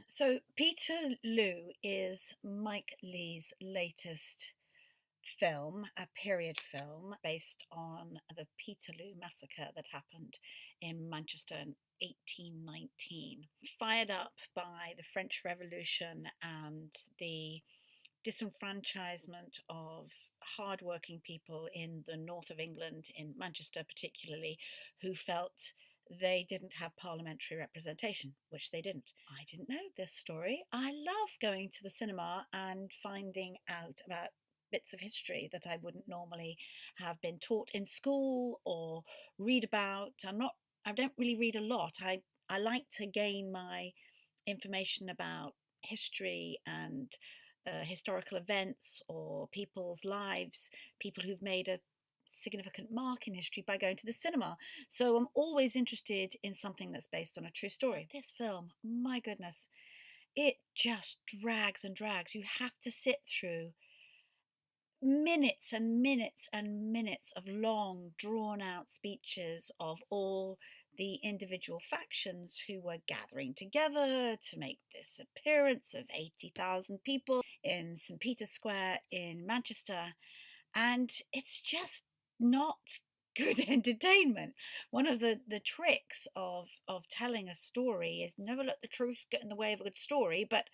So, Peterloo is Mike Leigh's latest film, a period film based on the Peterloo massacre that happened in Manchester in 1819. Fired up by the French Revolution and the disenfranchisement of hardworking people in the north of England, in Manchester particularly, who felt they didn't have parliamentary representation, which they didn't. I didn't know this story. I love going to the cinema and finding out about bits of history that I wouldn't normally have been taught in school or read about. I don't really read a lot. I like to gain my information about history and historical events or people's lives, people who've made a significant mark in history by going to the cinema. So I'm always interested in something that's based on a true story. This film, my goodness, it just drags and drags. You have to sit through minutes and minutes and minutes of long, drawn out speeches of all the individual factions who were gathering together to make this appearance of 80,000 people in St. Peter's Square in Manchester. And it's just not good entertainment. One of the tricks of telling a story is never let the truth get in the way of a good story, but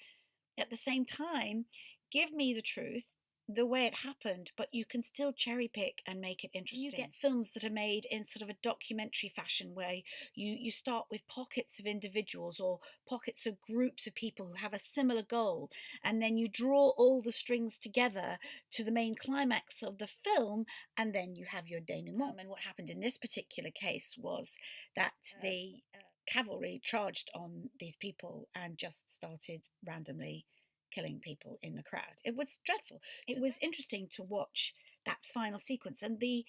at the same time, give me the truth the way it happened, but you can still cherry pick and make it interesting. You get films that are made in sort of a documentary fashion where you start with pockets of individuals or pockets of groups of people who have a similar goal, and then you draw all the strings together to the main climax of the film, and then you have your denouement. And what happened in this particular case was that the cavalry charged on these people and just started randomly killing people in the crowd. It was dreadful. It was interesting to watch that final sequence and the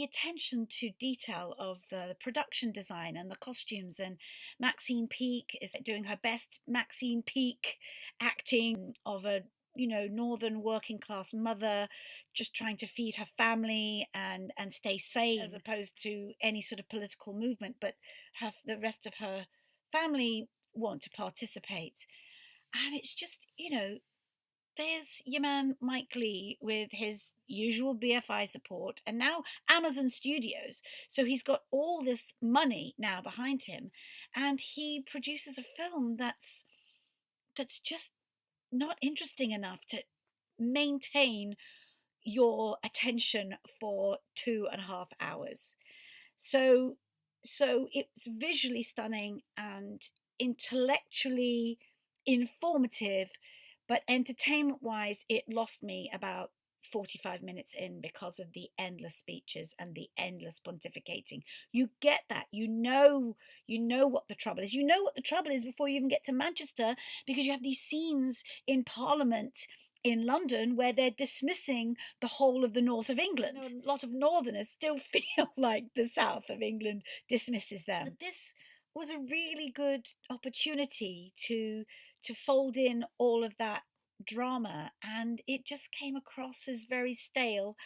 attention to detail of the production design and the costumes. And Maxine Peake is doing her best Maxine Peake acting of a northern working class mother just trying to feed her family and stay sane, as opposed to any sort of political movement, but the rest of her family want to participate. And it's just, there's your man Mike Leigh with his usual BFI support and now Amazon Studios. So he's got all this money now behind him, and he produces a film that's just not interesting enough to maintain your attention for 2.5 hours. So it's visually stunning and intellectually informative, but entertainment wise, it lost me about 45 minutes in because of the endless speeches and the endless pontificating. You get that. You know what the trouble is. You know what the trouble is before you even get to Manchester, because you have these scenes in Parliament in London where they're dismissing the whole of the north of England. A lot of northerners still feel like the south of England dismisses them. But this was a really good opportunity to fold in all of that drama, and it just came across as very stale,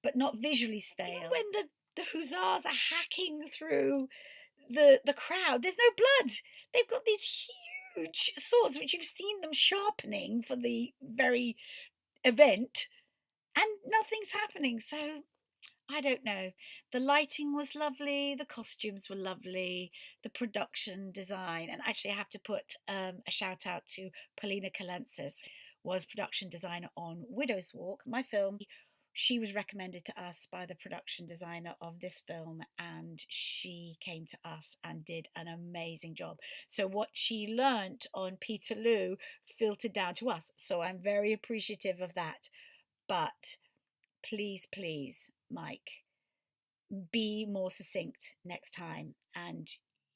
but not visually stale. Even when the hussars are hacking through the crowd, there's no blood. They've got these huge swords which you've seen them sharpening for the very event, and nothing's happening. So I don't know. The lighting was lovely, the costumes were lovely, the production design, and actually I have to put a shout out to Polina Kalensis, was production designer on Widow's Walk, my film. She was recommended to us by the production designer of this film, and she came to us and did an amazing job. So what she learnt on Peterloo filtered down to us. So I'm very appreciative of that. But please, please, Mike, be more succinct next time and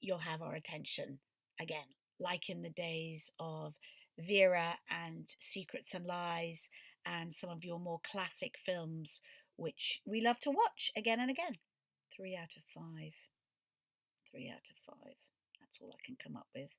you'll have our attention again, like in the days of Vera and Secrets and Lies and some of your more classic films, which we love to watch again and again. 3 out of 5. 3 out of 5. That's all I can come up with.